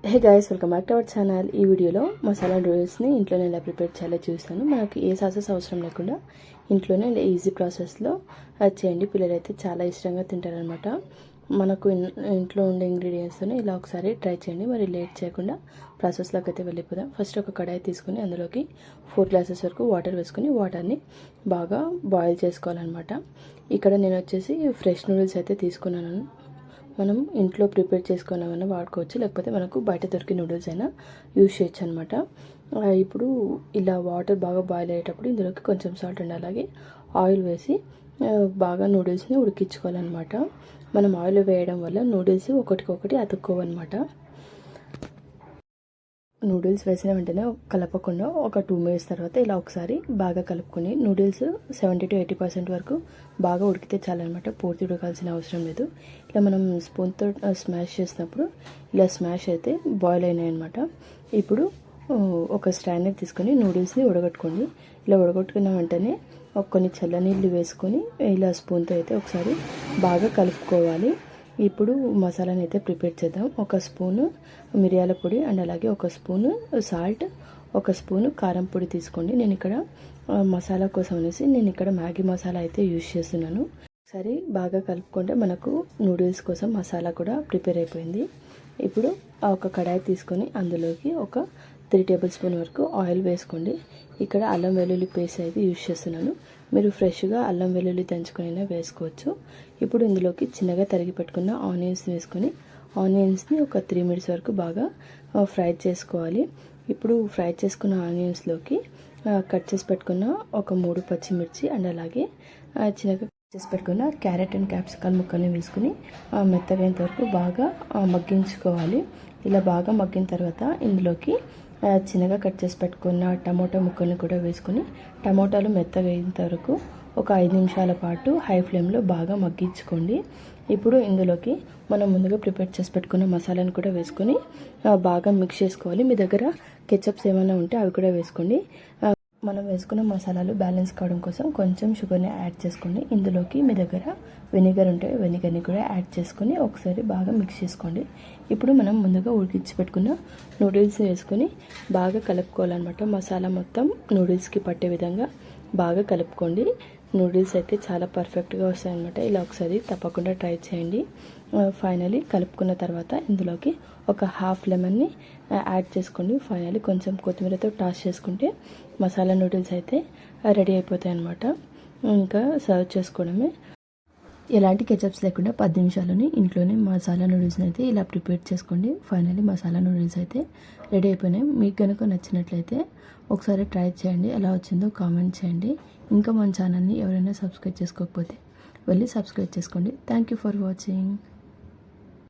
Hey guys, welcome back to our channel. ఈ వీడియోలో మసాలా నూడిల్స్ని ఇంట్లోనే ఎలా ప్రిపేర్ చేయాలో చూస్తాను. మనకి ఏ సాసెస్ అవసరం లేకుండా ఇంట్లోనే ఈజీ ప్రాసెస్లో అది చేయండి. పిల్లలైతే చాలా ఇష్టంగా తింటారనమాట. మనకు ఇంట్లో ఉండే ఇంగ్రీడియంట్స్తోనే ఇలా ఒకసారి ట్రై చేయండి. మరి లేట్ చేయకుండా ప్రాసెస్లోకి అయితే వెళ్ళిపోదాం. ఫస్ట్ ఒక కడాయి తీసుకుని అందులోకి 4 గ్లాసెస్ వరకు వాటర్ వేసుకుని వాటర్ని బాగా బాయిల్ చేసుకోవాలన్నమాట. ఇక్కడ నేను వచ్చేసి ఫ్రెష్ నూడిల్స్ అయితే తీసుకున్నాను. మనం ఇంట్లో ప్రిపేర్ చేసుకున్నామన్నా వాడుకోవచ్చు, లేకపోతే మనకు బయట దొరికే నూడిల్స్ అయినా యూజ్ చేయొచ్చు అనమాట. ఇప్పుడు ఇలా వాటర్ బాగా బాయిల్ అయ్యేటప్పుడు ఇందులోకి కొంచెం సాల్ట్ అండ్ అలాగే ఆయిల్ వేసి బాగా నూడిల్స్ని ఉడికించుకోవాలన్నమాట. మనం ఆయిల్ వేయడం వల్ల నూడిల్స్ ఒకటికొకటి అతుక్కోవన్నమాట. నూడిల్స్ వేసిన వెంటనే కలపకుండా ఒక 2 మినిట్స్ తర్వాత ఇలా ఒకసారి బాగా కలుపుకొని నూడిల్స్ 70 to 80% వరకు బాగా ఉడికితే చాలన్నమాట. పూర్తి ఉడకాల్సిన అవసరం లేదు. ఇలా మనం స్పూన్తో స్మాష్ చేసినప్పుడు ఇలా స్మాష్ అయితే బాయిల్ అయినాయి అనమాట. ఇప్పుడు ఒక స్ట్రైనర్ తీసుకొని నూడిల్స్ని ఉడగట్టుకోండి. ఇలా ఉడగట్టుకున్న వెంటనే కొన్ని చల్లనీళ్ళు వేసుకొని ఇలా స్పూన్తో అయితే ఒకసారి బాగా కలుపుకోవాలి. ఇప్పుడు మసాలాని అయితే ప్రిపేర్ చేద్దాం. ఒక స్పూను మిరియాల పొడి అండ్ అలాగే ఒక స్పూను సాల్ట్, ఒక స్పూను కారం పొడి తీసుకోండి. నేను ఇక్కడ మసాలా కోసం అనేసి నేను ఇక్కడ మ్యాగీ మసాలా అయితే యూజ్ చేస్తున్నాను. సరే బాగా కలుపుకుంటే మనకు నూడిల్స్ కోసం మసాలా కూడా ప్రిపేర్ అయిపోయింది. ఇప్పుడు ఒక కడాయి తీసుకొని అందులోకి ఒక 3 టేబుల్ స్పూన్ వరకు ఆయిల్ వేసుకోండి. ఇక్కడ అల్లం వెల్లుల్లి పేస్ట్ అయితే యూజ్ చేస్తున్నాను. మీరు ఫ్రెష్గా అల్లం వెల్లుల్లి దంచుకొని వేసుకోవచ్చు. ఇప్పుడు ఇందులోకి చిన్నగా తరిగి పెట్టుకున్న ఆనియన్స్ వేసుకొని ఆనియన్స్ని ఒక 3 మినిట్స్ వరకు బాగా ఫ్రై చేసుకోవాలి. ఇప్పుడు ఫ్రై చేసుకున్న ఆనియన్స్లోకి కట్ చేసి పెట్టుకున్న ఒక 3 పచ్చిమిర్చి అండ్ అలాగే చిన్నగా చేసి పెట్టుకున్న క్యారెట్ అండ్ క్యాప్సికల్ ముక్కల్ని వేసుకుని మెత్తగైనంత వరకు బాగా మగ్గించుకోవాలి. ఇలా బాగా మగ్గిన తర్వాత ఇందులోకి చిన్నగా కట్ చేసి పెట్టుకున్న టమోటా ముక్కల్ని కూడా వేసుకొని టమోటాలు మెత్తగా అయ్యేంత వరకు ఒక 5 నిమిషాల పాటు హై ఫ్లేమ్లో బాగా మగ్గించుకోండి. ఇప్పుడు ఇందులోకి మనం ముందుగా ప్రిపేర్ చేసి పెట్టుకున్న మసాలాను కూడా వేసుకొని బాగా మిక్స్ చేసుకోవాలి. మీ దగ్గర కెచప్స్ ఏమైనా ఉంటే అవి కూడా వేసుకోండి. మనం వేసుకున్న మసాలాలు బ్యాలెన్స్ కావడం కోసం కొంచెం షుగర్ని యాడ్ చేసుకోండి. ఇందులోకి మీ దగ్గర వెనిగర్ ఉంటే వెనిగర్ని కూడా యాడ్ చేసుకొని ఒకసారి బాగా మిక్స్ చేసుకోండి. ఇప్పుడు మనం ముందుగా ఉడికించి పెట్టుకున్న నూడిల్స్ వేసుకొని బాగా కలుపుకోవాలన్నమాట. మసాలా మొత్తం నూడిల్స్కి పట్టే విధంగా బాగా కలుపుకోండి. నూడిల్స్ అయితే చాలా పర్ఫెక్ట్గా వస్తాయన్నమాట. ఇలా ఒకసారి తప్పకుండా ట్రై చేయండి. ఫైనలీ కలుపుకున్న తర్వాత ఇందులోకి ఒక హాఫ్ లెమన్ని యాడ్ చేసుకోండి. ఫైనలీ కొంచెం కొత్తిమీరతో టాస్ చేసుకుంటే మసాలా నూడిల్స్ అయితే రెడీ అయిపోతాయి అన్నమాట. ఇంకా సర్వ్ చేసుకోవడమే. ఎలాంటి కెచప్స్ లేకుండా 10 నిమిషాలని ఇంట్లోనే మసాలా నూడిల్స్ని అయితే ఇలా ప్రిపేర్ చేసుకోండి. ఫైనలీ మసాలా నూడిల్స్ అయితే రెడీ అయిపోయినాయి. మీకు కనుక నచ్చినట్లయితే ఒకసారి ట్రై చేయండి. ఎలా వచ్చిందో కామెంట్ చేయండి. ఇంకా మన ఛానల్ని ఎవరైనా సబ్స్క్రైబ్ చేసుకోకపోతే వెళ్ళి సబ్స్క్రైబ్ చేసుకోండి. Thank you for watching.